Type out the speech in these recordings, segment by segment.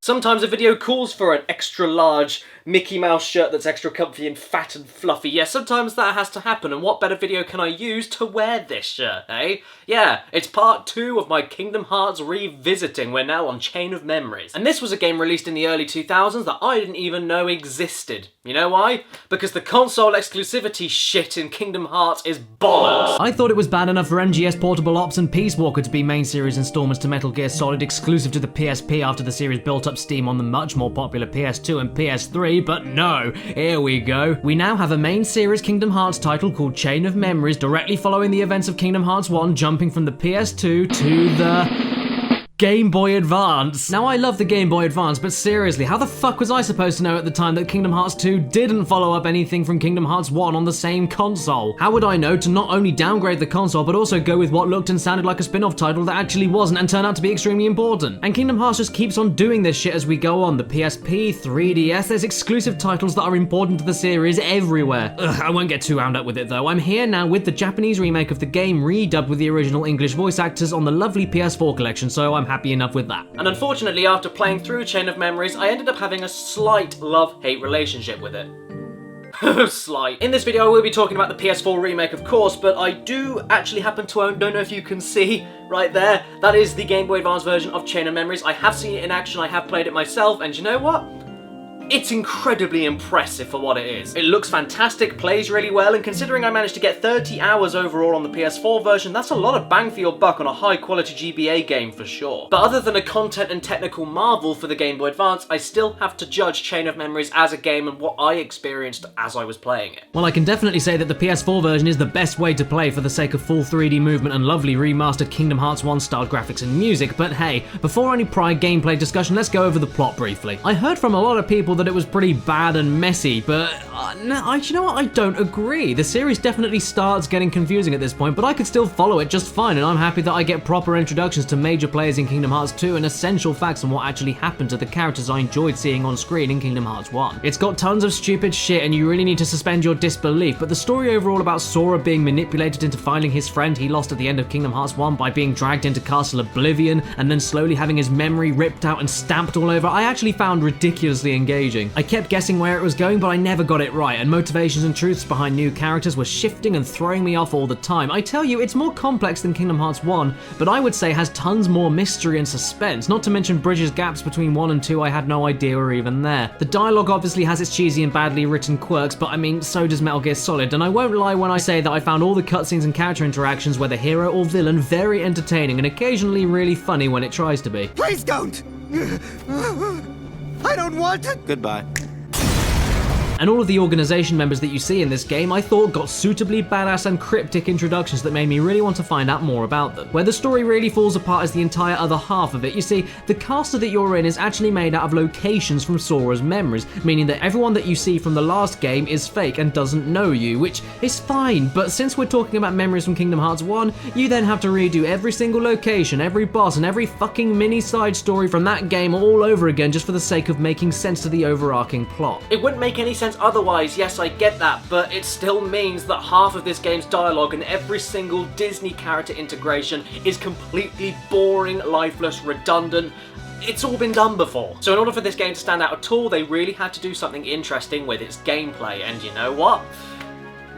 Sometimes a video calls for an extra large Mickey Mouse shirt that's extra comfy and fat and fluffy. Yeah, sometimes that has to happen, and what better video can I use to wear this shirt, eh? Yeah, it's part 2 of my Kingdom Hearts revisiting. We're now on Chain of Memories. And this was a game released in the early 2000s that I didn't even know existed. You know why? Because the console exclusivity shit in Kingdom Hearts is bollocks. I thought it was bad enough for MGS Portable Ops and Peace Walker to be main series installments to Metal Gear Solid exclusive to the PSP after the series built up steam on the much more popular PS2 and PS3, but no, here we go. We now have a main series Kingdom Hearts title called Chain of Memories, directly following the events of Kingdom Hearts 1, jumping from the PS2 to the Game Boy Advance. Now, I love the Game Boy Advance, but seriously, how the fuck was I supposed to know at the time that Kingdom Hearts 2 didn't follow up anything from Kingdom Hearts 1 on the same console? How would I know to not only downgrade the console, but also go with what looked and sounded like a spin-off title that actually wasn't and turned out to be extremely important? And Kingdom Hearts just keeps on doing this shit as we go on. The PSP, 3DS, there's exclusive titles that are important to the series everywhere. Ugh, I won't get too wound up with it though. I'm here now with the Japanese remake of the game redubbed with the original English voice actors on the lovely PS4 collection, so I'm happy enough with that. And unfortunately, after playing through Chain of Memories, I ended up having a slight love-hate relationship with it. Slight. In this video, I will be talking about the PS4 remake, of course, but I do actually happen to own, don't know if you can see right there, that is the Game Boy Advance version of Chain of Memories. I have seen it in action, I have played it myself, and you know what? It's incredibly impressive for what it is. It looks fantastic, plays really well, and considering I managed to get 30 hours overall on the PS4 version, that's a lot of bang for your buck on a high-quality GBA game for sure. But other than a content and technical marvel for the Game Boy Advance, I still have to judge Chain of Memories as a game and what I experienced as I was playing it. Well, I can definitely say that the PS4 version is the best way to play for the sake of full 3D movement and lovely remastered Kingdom Hearts 1 style graphics and music, but hey, before any prior gameplay discussion, let's go over the plot briefly. I heard from a lot of people that it was pretty bad and messy, but you know what? I don't agree. The series definitely starts getting confusing at this point, but I could still follow it just fine, and I'm happy that I get proper introductions to major players in Kingdom Hearts 2 and essential facts on what actually happened to the characters I enjoyed seeing on screen in Kingdom Hearts 1. It's got tons of stupid shit, and you really need to suspend your disbelief, but the story overall about Sora being manipulated into finding his friend he lost at the end of Kingdom Hearts 1 by being dragged into Castle Oblivion, and then slowly having his memory ripped out and stamped all over, I actually found ridiculously engaging. I kept guessing where it was going, but I never got it right, and motivations and truths behind new characters were shifting and throwing me off all the time. I tell you, it's more complex than Kingdom Hearts 1, but I would say has tons more mystery and suspense, not to mention bridges gaps between 1 and 2 I had no idea were even there. The dialogue obviously has its cheesy and badly written quirks, but I mean, so does Metal Gear Solid, and I won't lie when I say that I found all the cutscenes and character interactions, whether hero or villain, very entertaining and occasionally really funny when it tries to be. Please don't! I don't want it! Goodbye. And all of the organization members that you see in this game, I thought got suitably badass and cryptic introductions that made me really want to find out more about them. Where the story really falls apart is the entire other half of it. You see, the castle that you're in is actually made out of locations from Sora's memories, meaning that everyone that you see from the last game is fake and doesn't know you, which is fine, but since we're talking about memories from Kingdom Hearts 1, you then have to redo every single location, every boss, and every fucking mini side story from that game all over again just for the sake of making sense to the overarching plot. It wouldn't make any sense otherwise, yes, I get that, but it still means that half of this game's dialogue and every single Disney character integration is completely boring, lifeless, redundant. It's all been done before. So in order for this game to stand out at all, they really had to do something interesting with its gameplay, and you know what?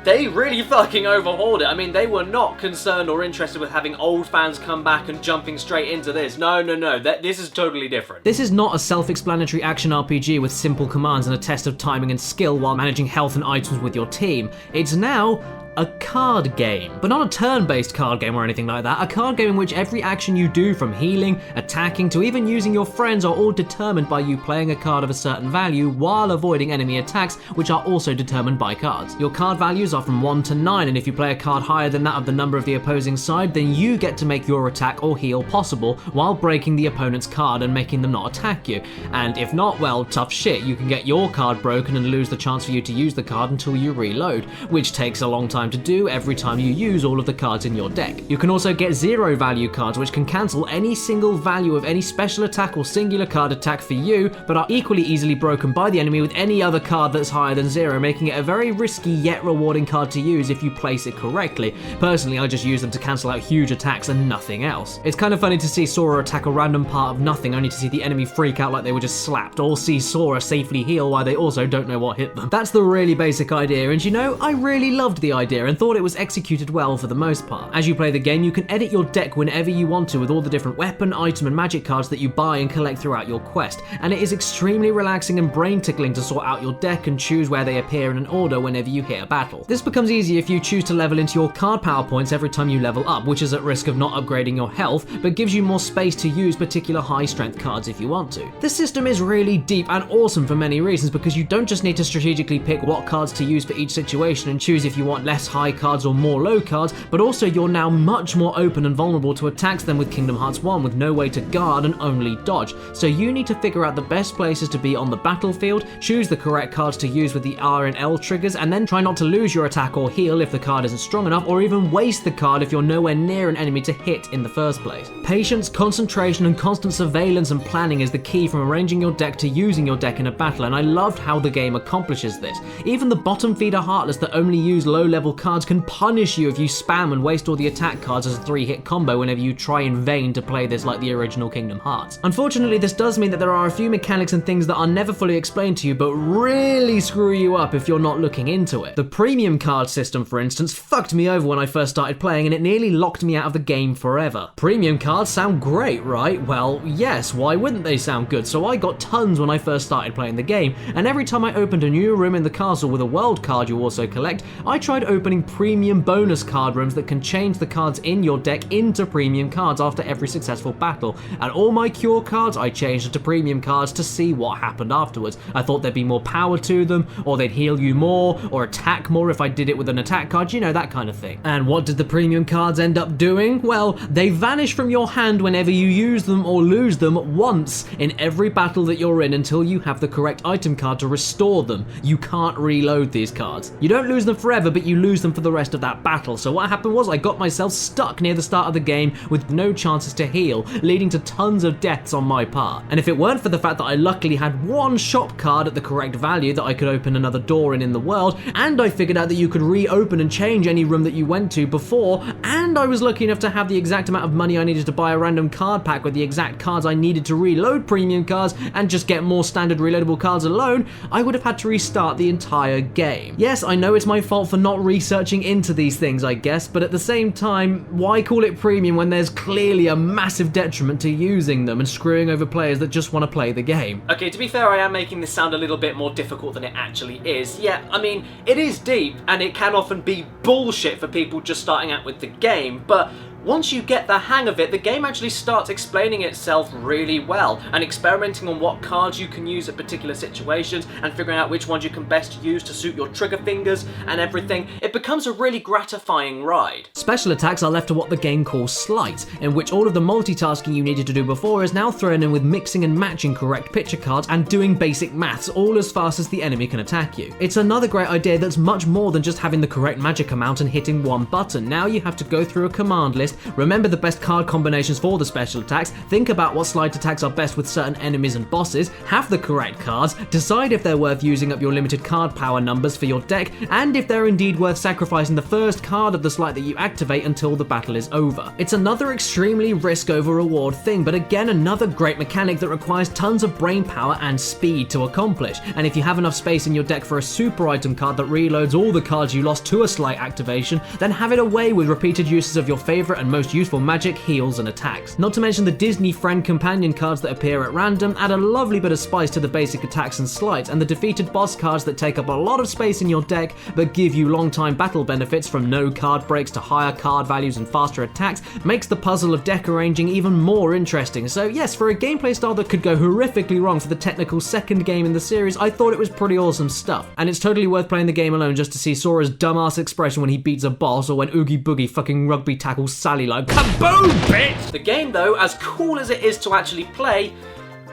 They really fucking overhauled it. I mean, they were not concerned or interested with having old fans come back and jumping straight into this. No, this is totally different. This is not a self-explanatory action RPG with simple commands and a test of timing and skill while managing health and items with your team. It's now a card game. But not a turn-based card game or anything like that, a card game in which every action you do, from healing, attacking, to even using your friends, are all determined by you playing a card of a certain value while avoiding enemy attacks, which are also determined by cards. Your card values are from 1 to 9, and if you play a card higher than that of the number of the opposing side, then you get to make your attack or heal possible while breaking the opponent's card and making them not attack you. And if not, well, tough shit, you can get your card broken and lose the chance for you to use the card until you reload, which takes a long time time to do every time you use all of the cards in your deck. You can also get 0 value cards which can cancel any single value of any special attack or singular card attack for you, but are equally easily broken by the enemy with any other card that's higher than 0, making it a very risky yet rewarding card to use if you place it correctly. Personally, I just use them to cancel out huge attacks and nothing else. It's kind of funny to see Sora attack a random part of nothing only to see the enemy freak out like they were just slapped, or see Sora safely heal while they also don't know what hit them. That's the really basic idea, and you know, I really loved the idea and thought it was executed well for the most part. As you play the game, you can edit your deck whenever you want to with all the different weapon, item and magic cards that you buy and collect throughout your quest, and it is extremely relaxing and brain tickling to sort out your deck and choose where they appear in an order whenever you hit a battle. This becomes easy if you choose to level into your card power points every time you level up, which is at risk of not upgrading your health, but gives you more space to use particular high strength cards if you want to. This system is really deep and awesome for many reasons, because you don't just need to strategically pick what cards to use for each situation and choose if you want less high cards or more low cards, but also you're now much more open and vulnerable to attacks than with Kingdom Hearts 1 with no way to guard and only dodge. So you need to figure out the best places to be on the battlefield, choose the correct cards to use with the R and L triggers, and then try not to lose your attack or heal if the card isn't strong enough, or even waste the card if you're nowhere near an enemy to hit in the first place. Patience, concentration, and constant surveillance and planning is the key from arranging your deck to using your deck in a battle, and I loved how the game accomplishes this. Even the bottom feeder Heartless that only use low level cards can punish you if you spam and waste all the attack cards as a 3-hit combo whenever you try in vain to play this like the original Kingdom Hearts. Unfortunately, this does mean that there are a few mechanics and things that are never fully explained to you, but really screw you up if you're not looking into it. The premium card system, for instance, fucked me over when I first started playing, and it nearly locked me out of the game forever. Premium cards sound great, right? Well, yes, why wouldn't they sound good? So I got tons when I first started playing the game, and every time I opened a new room in the castle with a world card you also collect, I tried opening premium bonus card rooms that can change the cards in your deck into premium cards after every successful battle, and all my cure cards I changed into premium cards to see what happened afterwards. I thought there'd be more power to them, or they'd heal you more, or attack more if I did it with an attack card, you know, that kind of thing. And what did the premium cards end up doing? Well, they vanish from your hand whenever you use them or lose them once in every battle that you're in until you have the correct item card to restore them. You can't reload these cards. You don't lose them forever, but you lose them for the rest of that battle. So what happened was I got myself stuck near the start of the game with no chances to heal, leading to tons of deaths on my part. And if it weren't for the fact that I luckily had one shop card at the correct value that I could open another door in the world, and I figured out that you could reopen and change any room that you went to before, and I was lucky enough to have the exact amount of money I needed to buy a random card pack with the exact cards I needed to reload premium cards and just get more standard reloadable cards alone, I would have had to restart the entire game. Yes, I know it's my fault for not researching into these things, I guess, but at the same time, why call it premium when there's clearly a massive detriment to using them and screwing over players that just want to play the game? Okay, to be fair, I am making this sound a little bit more difficult than it actually is. Yeah, I mean, it is deep, and it can often be bullshit for people just starting out with the game, but once you get the hang of it, the game actually starts explaining itself really well and experimenting on what cards you can use at particular situations and figuring out which ones you can best use to suit your trigger fingers and everything. It becomes a really gratifying ride. Special attacks are left to what the game calls sleight, in which all of the multitasking you needed to do before is now thrown in with mixing and matching correct picture cards and doing basic maths all as fast as the enemy can attack you. It's another great idea that's much more than just having the correct magic amount and hitting one button. Now you have to go through a command list, remember the best card combinations for the special attacks, think about what sleight attacks are best with certain enemies and bosses, have the correct cards, decide if they're worth using up your limited card power numbers for your deck, and if they're indeed worth sacrificing the first card of the sleight that you activate until the battle is over. It's another extremely risk over reward thing, but again another great mechanic that requires tons of brain power and speed to accomplish, and if you have enough space in your deck for a super item card that reloads all the cards you lost to a sleight activation, then have it away with repeated uses of your favourite and most useful magic, heals and attacks. Not to mention the Disney friend companion cards that appear at random add a lovely bit of spice to the basic attacks and sleights, and the defeated boss cards that take up a lot of space in your deck but give you long time battle benefits from no card breaks to higher card values and faster attacks makes the puzzle of deck arranging even more interesting. So yes, for a gameplay style that could go horrifically wrong for the technical second game in the series, I thought it was pretty awesome stuff, and it's totally worth playing the game alone just to see Sora's dumbass expression when he beats a boss, or when Oogie Boogie fucking rugby tackles Sally like kaboom, bitch! The game though, as cool as it is to actually play,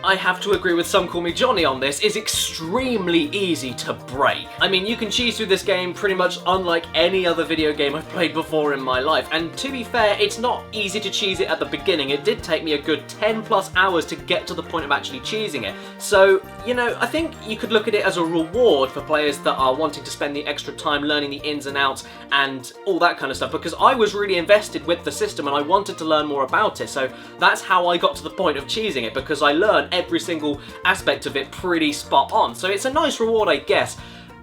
I have to agree with Some Call Me Johnny on this, is extremely easy to break. I mean, you can cheese through this game pretty much unlike any other video game I've played before in my life, and to be fair, it's not easy to cheese it at the beginning. It did take me a good 10 plus hours to get to the point of actually cheesing it. So, you know, I think you could look at it as a reward for players that are wanting to spend the extra time learning the ins and outs and all that kind of stuff, because I was really invested with the system and I wanted to learn more about it. So that's how I got to the point of cheesing it, because I learned every single aspect of it pretty spot on. So it's a nice reward, I guess.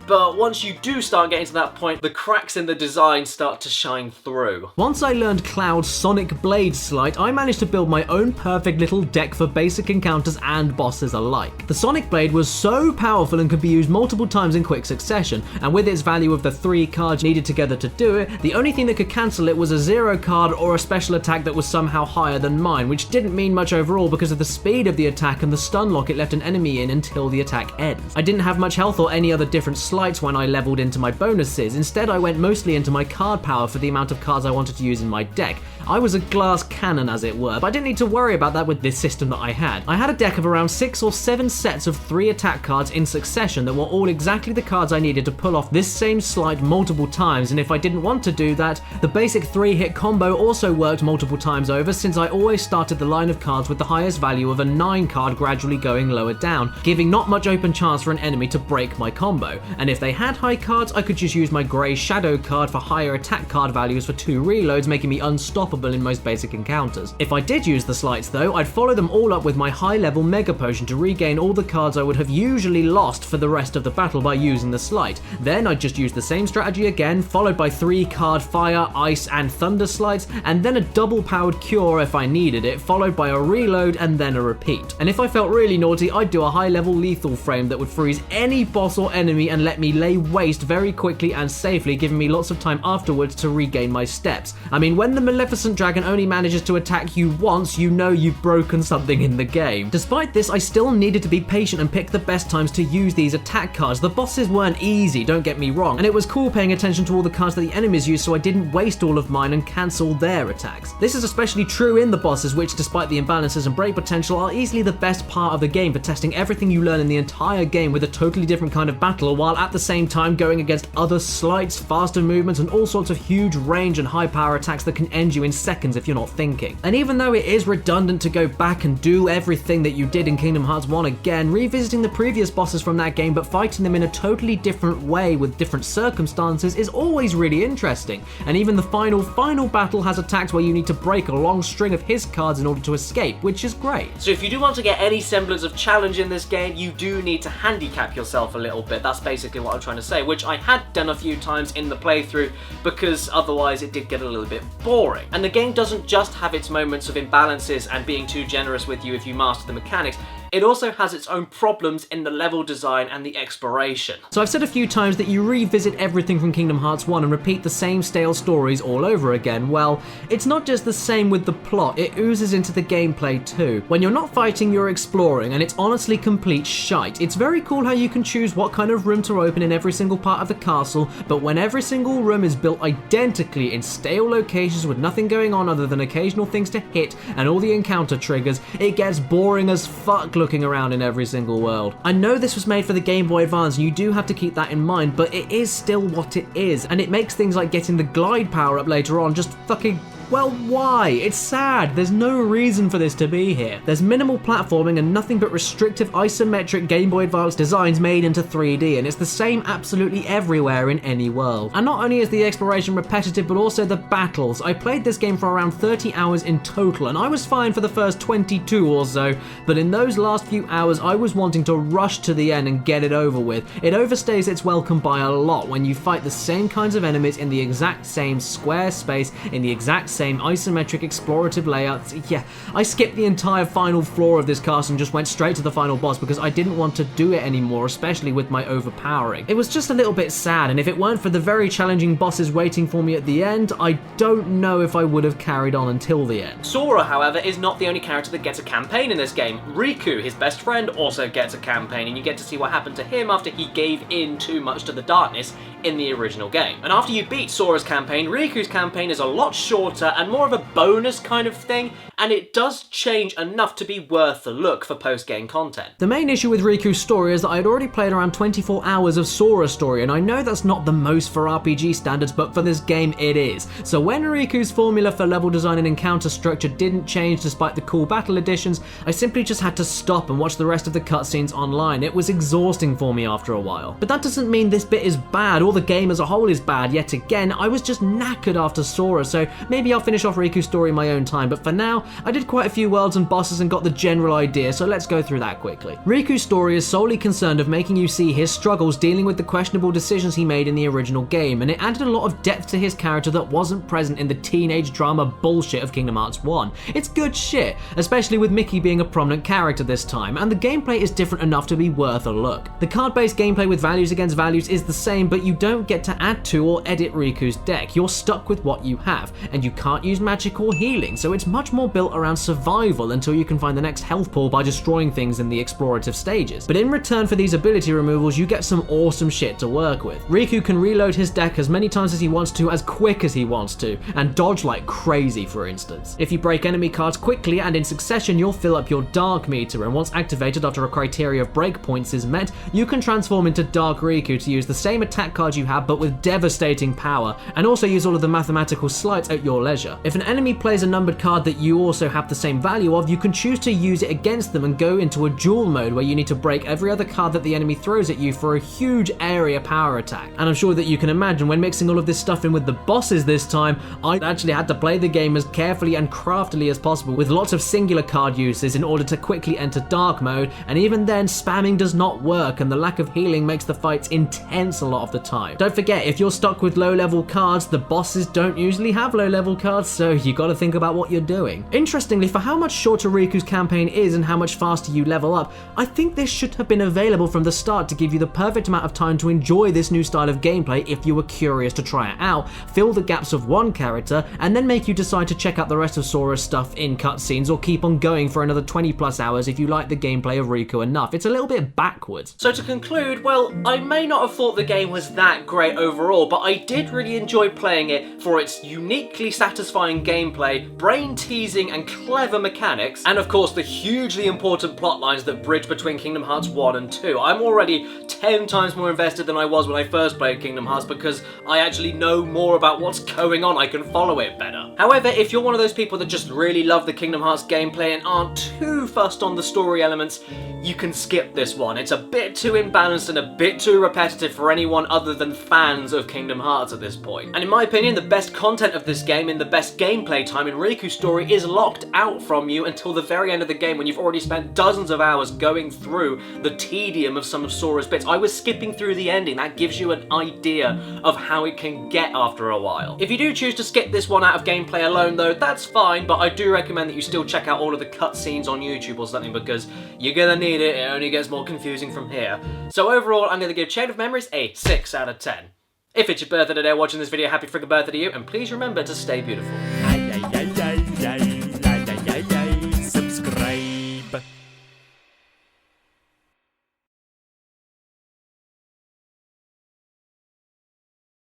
But once you do start getting to that point, the cracks in the design start to shine through. Once I learned Cloud's Sonic Blade Sleight, I managed to build my own perfect little deck for basic encounters and bosses alike. The Sonic Blade was so powerful and could be used multiple times in quick succession, and with its value of the 3 cards needed together to do it, the only thing that could cancel it was a 0 card or a special attack that was somehow higher than mine, which didn't mean much overall because of the speed of the attack and the stun lock it left an enemy in until the attack ends. I didn't have much health or any other different slights when I leveled into my bonuses. Instead, I went mostly into my card power for the amount of cards I wanted to use in my deck. I was a glass cannon, as it were, but I didn't need to worry about that with this system that I had. I had a deck of around 6 or 7 sets of 3 attack cards in succession that were all exactly the cards I needed to pull off this same sleight multiple times, and if I didn't want to do that, the basic 3-hit combo also worked multiple times over, since I always started the line of cards with the highest value of a 9 card gradually going lower down, giving not much open chance for an enemy to break my combo. And if they had high cards, I could just use my grey shadow card for higher attack card values for 2 reloads, making me unstoppable in most basic encounters. If I did use the sleights though, I'd follow them all up with my high level Mega Potion to regain all the cards I would have usually lost for the rest of the battle by using the sleight. Then I'd just use the same strategy again, followed by 3 card Fire, Ice and Thunder sleights, and then a double powered Cure if I needed it, followed by a reload and then a repeat. And if I felt really naughty, I'd do a high level Lethal Frame that would freeze any boss or enemy and let me lay waste very quickly and safely, giving me lots of time afterwards to regain my steps. I mean, when the Maleficent Dragon only manages to attack you once, you know you've broken something in the game. Despite this, I still needed to be patient and pick the best times to use these attack cards. The bosses weren't easy, don't get me wrong, and it was cool paying attention to all the cards that the enemies used so I didn't waste all of mine and cancel their attacks. This is especially true in the bosses, which despite the imbalances and break potential are easily the best part of the game for testing everything you learn in the entire game with a totally different kind of battle, while at the same time going against other sleights, faster movements and all sorts of huge range and high power attacks that can end you in seconds if you're not thinking. And even though it is redundant to go back and do everything that you did in Kingdom Hearts 1 again, revisiting the previous bosses from that game but fighting them in a totally different way with different circumstances is always really interesting. And even the final battle has attacks where you need to break a long string of his cards in order to escape, which is great. So if you do want to get any semblance of challenge in this game, you do need to handicap yourself a little bit. That's basically what I'm trying to say, which I had done a few times in the playthrough because otherwise it did get a little bit boring. And the game doesn't just have its moments of imbalances and being too generous with you if you master the mechanics. It also has its own problems in the level design and the exploration. So I've said a few times that you revisit everything from Kingdom Hearts 1 and repeat the same stale stories all over again. Well, it's not just the same with the plot, it oozes into the gameplay too. When you're not fighting, you're exploring, and it's honestly complete shite. It's very cool how you can choose what kind of room to open in every single part of the castle, but when every single room is built identically in stale locations with nothing going on other than occasional things to hit and all the encounter triggers, it gets boring as fuck looking around in every single world. I know this was made for the Game Boy Advance and you do have to keep that in mind, but it is still what it is, and it makes things like getting the glide power up later on just fucking... well, why? It's sad. There's no reason for this to be here. There's minimal platforming and nothing but restrictive isometric Game Boy Advance designs made into 3D, and it's the same absolutely everywhere in any world. And not only is the exploration repetitive, but also the battles. I played this game for around 30 hours in total, and I was fine for the first 22 or so, but in those last few hours I was wanting to rush to the end and get it over with. It overstays its welcome by a lot when you fight the same kinds of enemies in the exact same square space, in the exact same isometric explorative layouts. Yeah, I skipped the entire final floor of this castle and just went straight to the final boss because I didn't want to do it anymore, especially with my overpowering. It was just a little bit sad, and if it weren't for the very challenging bosses waiting for me at the end, I don't know if I would have carried on until the end. Sora, however, is not the only character that gets a campaign in this game. Riku, his best friend, also gets a campaign, and you get to see what happened to him after he gave in too much to the darkness in the original game. And after you beat Sora's campaign, Riku's campaign is a lot shorter filler and more of a bonus kind of thing, and it does change enough to be worth the look for post-game content. The main issue with Riku's story is that I had already played around 24 hours of Sora's story, and I know that's not the most for RPG standards, but for this game it is. So when Riku's formula for level design and encounter structure didn't change despite the cool battle additions, I simply just had to stop and watch the rest of the cutscenes online. It was exhausting for me after a while. But that doesn't mean this bit is bad, or the game as a whole is bad. Yet again, I was just knackered after Sora, so maybe I'll finish off Riku's story in my own time, but for now, I did quite a few worlds and bosses and got the general idea, so let's go through that quickly. Riku's story is solely concerned of making you see his struggles dealing with the questionable decisions he made in the original game, and it added a lot of depth to his character that wasn't present in the teenage drama bullshit of Kingdom Hearts 1. It's good shit, especially with Mickey being a prominent character this time, and the gameplay is different enough to be worth a look. The card-based gameplay with values against values is the same, but you don't get to add to or edit Riku's deck. You're stuck with what you have, and you can't use magic or healing, so it's much more built around survival until you can find the next health pool by destroying things in the explorative stages. But in return for these ability removals, you get some awesome shit to work with. Riku can reload his deck as many times as he wants to, as quick as he wants to, and dodge like crazy, for instance. If you break enemy cards quickly and in succession, you'll fill up your Dark meter, and once activated after a criteria of breakpoints is met, you can transform into Dark Riku to use the same attack cards you have but with devastating power, and also use all of the mathematical sleights at your leisure. If an enemy plays a numbered card that you also have the same value of, you can choose to use it against them and go into a duel mode where you need to break every other card that the enemy throws at you for a huge area power attack. And I'm sure that you can imagine when mixing all of this stuff in with the bosses this time, I actually had to play the game as carefully and craftily as possible with lots of singular card uses in order to quickly enter dark mode, and even then spamming does not work and the lack of healing makes the fights intense a lot of the time. Don't forget, if you're stuck with low level cards, the bosses don't usually have low level cards, so you gotta think about what you're doing. Interestingly, for how much shorter Riku's campaign is and how much faster you level up, I think this should have been available from the start to give you the perfect amount of time to enjoy this new style of gameplay if you were curious to try it out, fill the gaps of one character, and then make you decide to check out the rest of Sora's stuff in cutscenes or keep on going for another 20 plus hours if you like the gameplay of Riku enough. It's a little bit backwards. So to conclude, well, I may not have thought the game was that great overall, but I did really enjoy playing it for its uniquely satisfying gameplay, brain-teasing and clever mechanics, and of course the hugely important plot lines that bridge between Kingdom Hearts 1 and 2. I'm already 10 times more invested than I was when I first played Kingdom Hearts because I actually know more about what's going on. I can follow it better. However, if you're one of those people that just really love the Kingdom Hearts gameplay and aren't too fussed on the story elements, you can skip this one. It's a bit too imbalanced and a bit too repetitive for anyone other than fans of Kingdom Hearts at this point. And in my opinion, the best content of this game and the best gameplay time in Riku's story is locked out from you until the very end of the game when you've already spent dozens of hours going through the tedium of some of Sora's bits. I was skipping through the ending. That gives you an idea of how it can get after a while. If you do choose to skip this one out of gameplay alone though, that's fine, but I do recommend that you still check out all of the cutscenes on YouTube or something because you're gonna need it. It only gets more confusing from here. So overall, I'm gonna give Chain of Memories a 6 out of 10. If it's your birthday today watching this video, happy friggin' birthday to you, and please remember to stay beautiful.